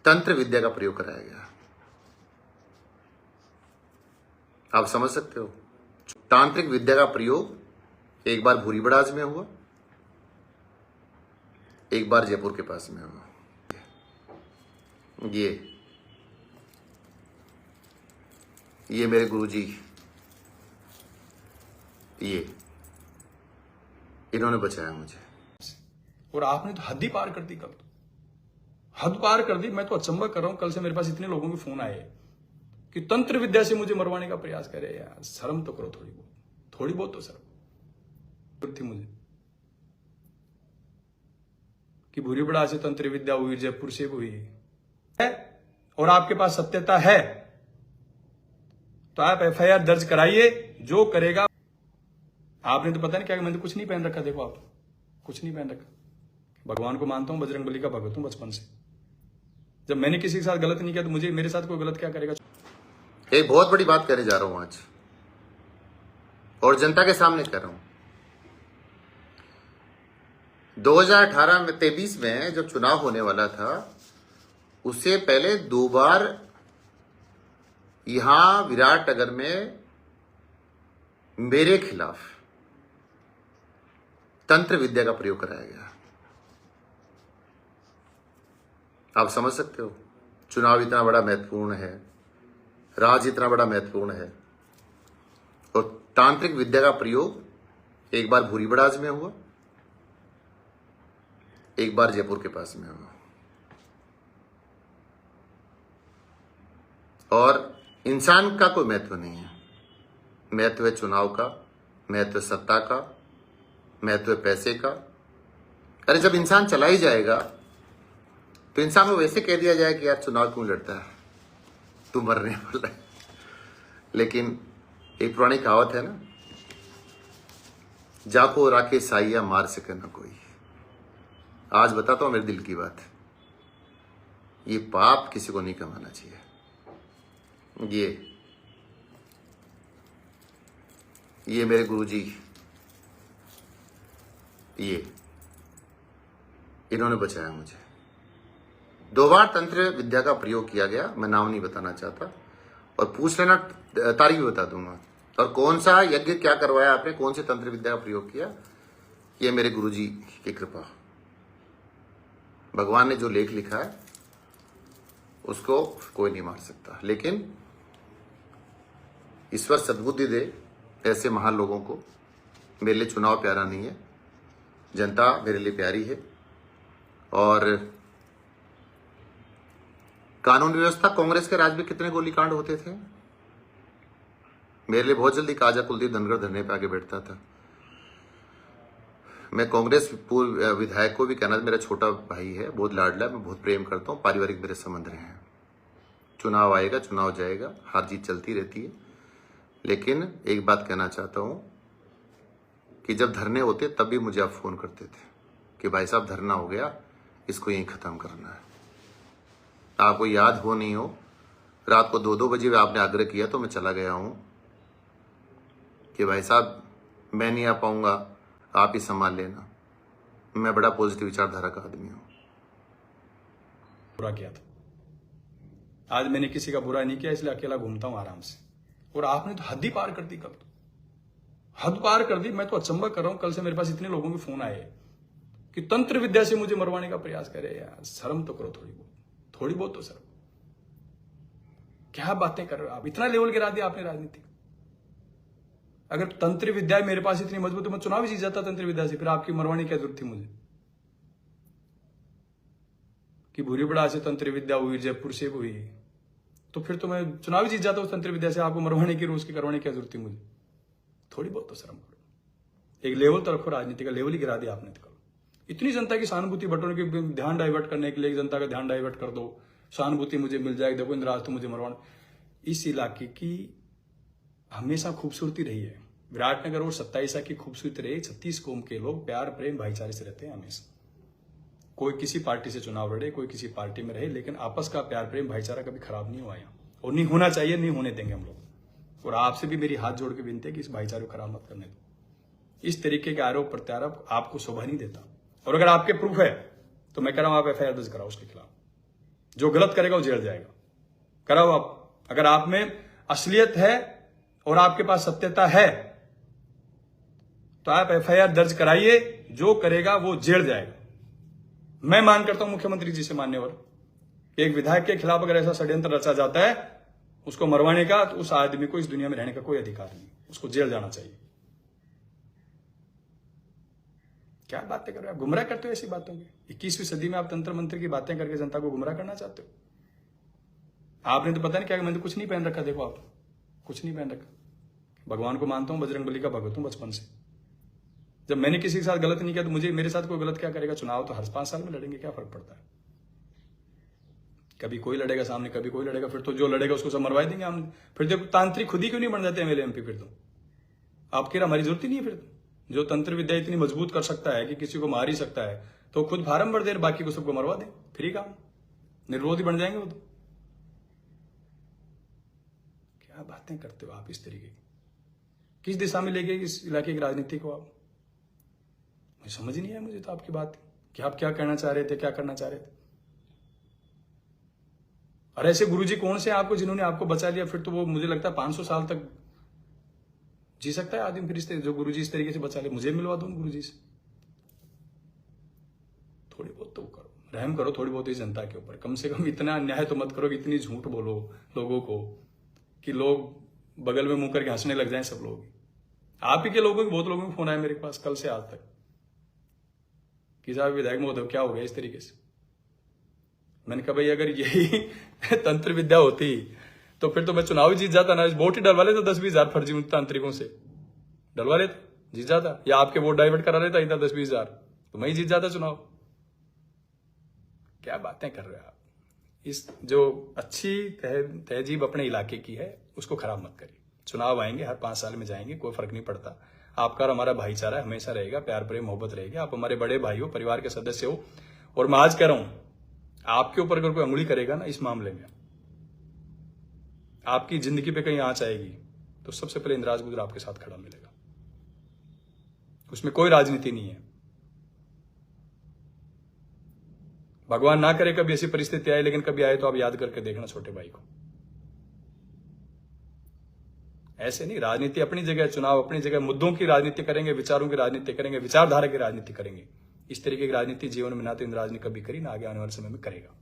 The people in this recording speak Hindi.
तंत्र विद्या का प्रयोग कराया गया। आप समझ सकते हो, तांत्रिक विद्या का प्रयोग एक बार भूरी बड़ाज में हुआ, एक बार जयपुर के पास में हुआ। ये मेरे गुरुजी, इन्होंने बचाया मुझे। और आपने तो हद ही पार कर दी, कल तो हद पार कर दी। मैं तो अचंभा कर रहा हूं, कल से मेरे पास इतने लोगों के फोन आए कि तंत्र विद्या से मुझे मरवाने का प्रयास करे। यार शर्म तो करो, थोड़ी बहुत तो शर्म थी मुझे कि भूरी बड़ा से तंत्र विद्या हुई, जयपुर से हुई है और आपके पास सत्यता है तो आप एफआईआर दर्ज कराइए। जो करेगा, आपने तो पता नहीं क्या, मैंने तो कुछ नहीं पहन रखा। देखो आप, कुछ नहीं पहन रखा। भगवान को मानता हूं, बजरंगबली का भगत हूं बचपन से। जब मैंने किसी के साथ गलत नहीं किया तो मुझे मेरे साथ कोई गलत क्या करेगा। एक बहुत बड़ी बात करने जा रहा हूं आज, और जनता के सामने कर रहा हूं। 2018 में 23 में जब चुनाव होने वाला था, उससे पहले 2 बार यहां विराटनगर में मेरे खिलाफ तंत्र विद्या का प्रयोग कराया गया। आप समझ सकते हो, चुनाव इतना बड़ा महत्वपूर्ण है, राज इतना बड़ा महत्वपूर्ण है, और तांत्रिक विद्या का प्रयोग एक बार भूरी बड़ाज में हुआ, एक बार जयपुर के पास में हुआ। और इंसान का कोई महत्व नहीं है। महत्व है चुनाव का, महत्व सत्ता का, महत्व पैसे का। अरे जब इंसान चला ही जाएगा तो इंसान को वैसे कह दिया जाए कि यार चुनाव क्यों लड़ता है, तू मरने वाला है। लेकिन एक पुरानी कहावत है ना, जाको राखे साइया मार सके ना कोई। आज बताता हूं मेरे दिल की बात। ये पाप किसी को नहीं कमाना चाहिए। ये मेरे गुरुजी, इन्होंने बचाया मुझे। 2 बार तंत्र विद्या का प्रयोग किया गया, मैं नाम नहीं बताना चाहता, और पूछ लेना, तारीख भी बता दूंगा। और कौन सा यज्ञ क्या करवाया आपने, कौन से तंत्र विद्या का प्रयोग किया, ये मेरे गुरुजी की कृपा। भगवान ने जो लेख लिखा है उसको कोई नहीं मार सकता। लेकिन ईश्वर सद्बुद्धि दे ऐसे महान लोगों को। मेरे लिए चुनाव प्यारा नहीं है, जनता मेरे लिए प्यारी है। और कानून व्यवस्था, कांग्रेस के राज में कितने गोलीकांड होते थे। मेरे लिए बहुत जल्दी काजा कुलदीप धनखड़ धरने पे आगे बैठता था। मैं कांग्रेस पूर्व विधायक को भी कहना, मेरा छोटा भाई है, बहुत लाडला, मैं बहुत प्रेम करता हूं, पारिवारिक मेरे संबंध रहे हैं। चुनाव आएगा, चुनाव जाएगा, हार जीत चलती रहती है। लेकिन एक बात कहना चाहता हूं कि जब धरने होते तब भी मुझे आप फोन करते थे कि भाई साहब धरना हो गया, इसको यहीं खत्म करना है। आपको याद हो नहीं हो, रात को 2-2 बजे आपने आग्रह किया तो मैं चला गया हूं कि भाई साहब मैं नहीं आ पाऊंगा, आप ही संभाल लेना। मैं बड़ा पॉजिटिव विचारधारा का आदमी हूं। बुरा किया था, आज मैंने किसी का बुरा नहीं किया, इसलिए अकेला घूमता हूं आराम से। और आपने तो हद ही पार कर दी, कल तो हद पार कर दी। मैं तो अचंभा कर रहा हूं, कल से मेरे पास इतने लोगों के फोन आए कि तंत्र विद्या से मुझे मरवाने का प्रयास करे। यार शर्म तो करो, थोड़ी बहुत तो शर्म। क्या बातें कर रहे हो आप, इतना लेवल गिरा दिया आपने राजनीति। अगर तंत्र विद्या मेरे पास इतनी मजबूत तो मैं चुनाव ही जीत जाता तंत्र विद्या से। फिर आपकी मरवाने की क्या जरूरत थी मुझे कि भूरी बड़ा से तंत्र विद्या हुई, जयपुर से हुई, तो फिर तो मैं चुनाव ही जीत जाता उस तंत्र विद्या से। आपको मरवाने की, रोज की करवाने की क्या जरूरत थी मुझे। थोड़ी बहुत तो शर्म करो, एक लेवल तो रखो। राजनीति का लेवल ही गिरा दिया आपने तो। इतनी जनता की सहानुभूति बटोरने की, ध्यान डाइवर्ट करने के लिए जनता का ध्यान डाइवर्ट कर दो, सहानुभूति मुझे मिल जाएगी। देखो इंद्राज तो मुझे मरवाना। इस इलाके की हमेशा खूबसूरती रही है, विराटनगर और 27 की खूबसूरती रही। 36 कौम के लोग प्यार प्रेम भाईचारे से रहते हैं हमेशा। कोई किसी पार्टी से चुनाव लड़े, कोई किसी पार्टी में रहे, लेकिन आपस का प्यार प्रेम भाईचारा कभी खराब नहीं हुआ यहाँ, और नहीं होना चाहिए, नहीं होने देंगे हम लोग। और आपसे भी मेरी हाथ जोड़ के विनती है कि इस भाईचारे को खराब मत करने दो। इस तरीके के आरोप प्रत्यारोप आपको शोभा नहीं देता। और अगर आपके प्रूफ है तो मैं कह रहा हूं आप एफआईआर दर्ज कराओ उसके खिलाफ। जो गलत करेगा वो जेल जाएगा। कराओ आप, अगर आप में असलियत है और आपके पास सत्यता है तो आप एफआईआर दर्ज कराइए, जो करेगा वो जेल जाएगा। मैं मान करता हूं मुख्यमंत्री जी से मान्यवर, एक विधायक के खिलाफ अगर ऐसा षड्यंत्र रचा जाता है उसको मरवाने का, तो उस आदमी को इस दुनिया में रहने का कोई अधिकार नहीं, उसको जेल जाना चाहिए। क्या बातें कर रहे हो आप, गुमराह करते हो ऐसी बातों की। 21वीं सदी में आप तंत्र मंत्र की बातें करके जनता को गुमराह करना चाहते हो। आपने तो पता नहीं क्या, मैंने तो कुछ नहीं पहन रखा, देखो आप कुछ नहीं पहन रखा। भगवान को मानता हूं, बजरंग बली का भगत हूं बचपन से। जब मैंने किसी के साथ गलत नहीं किया तो मुझे मेरे साथ कोई गलत क्या करेगा। चुनाव तो हर 5 साल में लड़ेंगे, क्या फर्क पड़ता है। कभी कोई लड़ेगा सामने, कभी कोई लड़ेगा, फिर तो जो लड़ेगा उसको सब मरवा देंगे हम। फिर देखो तांत्रिक खुद ही क्यों नहीं बन जाते एमएलए एमपी। फिर तो आपकी हमारी जरूरत ही नहीं है। फिर तो जो तंत्र विद्या इतनी मजबूत कर सकता है कि किसी को मार ही सकता है, तो खुद फार्म भर दे, बाकी को सबको मरवा दे, फ्री काम, निर्विरोधी बन जाएंगे वो तो। क्या बातें करते हो आप इस तरीके की। किस दिशा में ले गए इस इलाके की राजनीति को आप, मुझे समझ नहीं आया। मुझे तो आपकी बात कि आप क्या कहना चाह रहे थे, क्या करना चाह रहे थे। और ऐसे गुरुजी कौन से आपको जिन्होंने आपको बचा लिया। फिर तो वो मुझे लगता है 500 साल तक जी सकता है आदमी। फिर इस जो गुरुजी इस तरीके से बचा ले, मुझे मिलवा दो गुरुजी से। थोड़ी बहुत तो करो, रहम करो थोड़ी बहुत इस जनता के ऊपर। कम से कम इतना अन्याय तो मत करो कि इतनी झूठ बोलो लोगों को कि लोग बगल में मुंह करके हंसने लग जाएं सब लोग। आप ही के लोगों के, बहुत लोगों के फोन आए मेरे पास कल से आज तक कि साहब विधायक महोदय क्या हो गया इस तरीके से। मैंने कहा भाई अगर यही तंत्र विद्या होती तो फिर तो मैं चुनाव ही जीत जाता ना। वोट ही डलवा लेता 10-20 हजार फर्जी तांत्रिकों से डलवा लेता, जीत जाता। या आपके वोट डाइवर्ट करा लेता इधर 10-20 हजार, तो मैं ही जीत जाता चुनाव। क्या बातें कर रहे हो आप। इस जो अच्छी तहजीब अपने इलाके की है उसको खराब मत करिए। चुनाव आएंगे, हर 5 साल में जाएंगे, कोई फर्क नहीं पड़ता। आपका और हमारा भाईचारा हमेशा रहेगा, प्यार प्रेम मोहब्बत रहेगी। आप हमारे बड़े भाई हो, परिवार के सदस्य हो। और मैं आज कह रहा हूं, आपके ऊपर अगर कोई अंगुली करेगा ना इस मामले में, आपकी जिंदगी पे कहीं आंच आएगी, तो सबसे पहले इंद्राज गुजर आपके साथ खड़ा मिलेगा। उसमें कोई राजनीति नहीं है। भगवान ना करे कभी ऐसी परिस्थिति आए, लेकिन कभी आए तो आप याद करके देखना छोटे भाई को। ऐसे नहीं, राजनीति अपनी जगह, चुनाव अपनी जगह। मुद्दों की राजनीति करेंगे, विचारों की राजनीति करेंगे, विचारधारा की राजनीति करेंगे। इस तरीके की राजनीति जीवन में ना तो इंद्राज ने कभी करी, ना आगे आने वाले समय में करेगा।